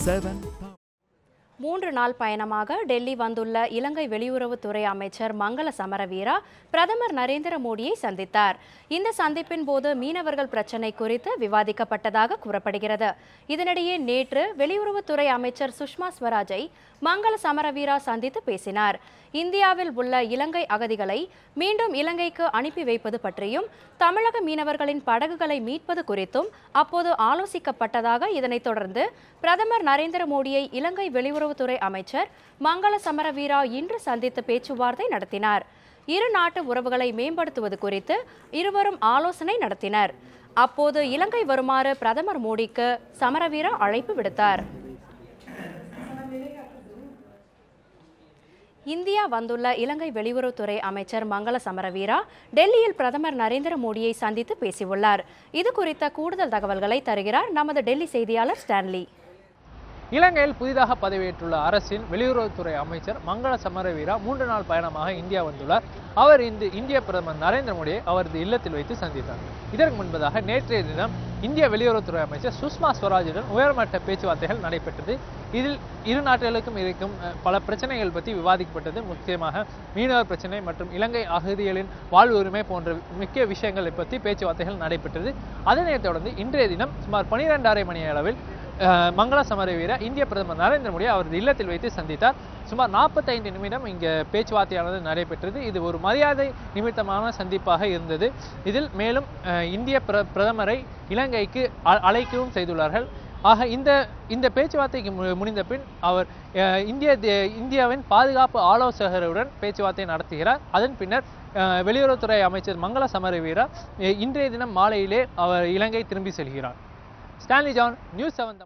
7. 3 நாள் பயணமாக டெல்லி வந்துள்ள இலங்கை வெளியுறவுத்துறை அமைச்சர் மங்கள சமரவீரா பிரதமர் நரேந்திர மோடியை சந்தித்தார். இந்த சந்திப்பின் போது மீனவர்கள் பிரச்சினை குறித்து விவாதிக்கப்பட்டதாக கூறப்படுகிறது. இதனிடையே நேற்று வெளியுறவுத்துறை அமைச்சர் சுஷ்மா ஸ்வராஜை மங்கள சமரவீரா சந்தித்து பேசினார். இந்தியாவில் உள்ள இலங்கை அகதிகளை மீண்டும் இலங்கைக்கு அனுப்பி வைப்பது பற்றியும் தமிழக மீனவர்களின் படகுகளை மீட்பது குறித்தும் அப்போது ஆலோசிக்கப்பட்டதாக. இதனைத் தொடர்ந்து பிரதமர் நரேந்திர மோடியை இலங்கை வெளியுறவுத்துறை அமைச்சர் மங்கள சமரவீரா இன்று சந்தித்து பேச்சுவார்த்தை நடத்தினார். இரு நாட்டு உறவுகளை மேம்படுத்துவது குறித்து இருவரும் ஆலோசனை நடத்தினர். அப்போது இலங்கை வருமாறு பிரதமர் மோடிக்கு சமரவீரா அழைப்பு விடுத்தார். இந்தியா வந்துள்ள இலங்கை வெளியுறவுத்துறை அமைச்சர் மங்கள சமரவீரா டெல்லியில் பிரதமர் நரேந்திர மோடியை சந்தித்து பேசியுள்ளார். இது குறித்த கூடுதல் தகவல்களை தருகிறார் நமது டெல்லி செய்தியாளர் ஸ்டான்லி. இலங்கையில் புதிதாக பதவியேற்றுள்ள அரசின் வெளியுறவுத்துறை அமைச்சர் மங்கள சமரவீரா 3 நாள் பயணமாக இந்தியா வந்துள்ளார். அவர் இந்திய பிரதமர் நரேந்திர மோடியை அவரது இல்லத்தில் வைத்து சந்தித்தார். இதற்கு முன்பதாக நேற்றைய தினம் இந்திய வெளியுறவுத்துறை அமைச்சர் சுஷ்மா ஸ்வராஜுடன் உயர்மட்ட பேச்சுவார்த்தைகள் நடைபெற்றது. இதில் இரு நாடுகளுக்கும் இருக்கும் பல பிரச்சனைகள் பற்றி விவாதிக்கப்பட்டது. முக்கியமாக மீனவர் பிரச்சனை மற்றும் இலங்கை அகதிகளின் வாழ்வு உரிமை போன்ற முக்கிய விஷயங்களை பற்றி பேச்சுவார்த்தைகள் நடைபெற்றது. அதனைத் தொடர்ந்து இன்றைய தினம் சுமார் 12:30 மணி அளவில் மங்கள சமரவீரா இந்திய பிரதமர் நரேந்திர மோடியை அவரது இல்லத்தில் வைத்து சந்தித்தார். சுமார் 45 நிமிடம் இங்கே பேச்சுவார்த்தையானது நடைபெற்றது. இது ஒரு மரியாதை நிமித்தமான சந்திப்பாக இருந்தது. இதில் மேலும் இந்திய பிரதமரை இலங்கைக்கு அழைக்கவும் செய்துள்ளார்கள். ஆக இந்த பேச்சுவார்த்தைக்கு முடிந்த பின் அவர் இந்தியாவின் பாதுகாப்பு ஆலோசகருடன் பேச்சுவார்த்தை நடத்துகிறார். அதன் பின்னர் வெளியுறவுத்துறை அமைச்சர் மங்கள சமரவீரா இன்றைய தினம் மாலையிலே அவர் இலங்கை திரும்பி செல்கிறார். Stanley John, news 7.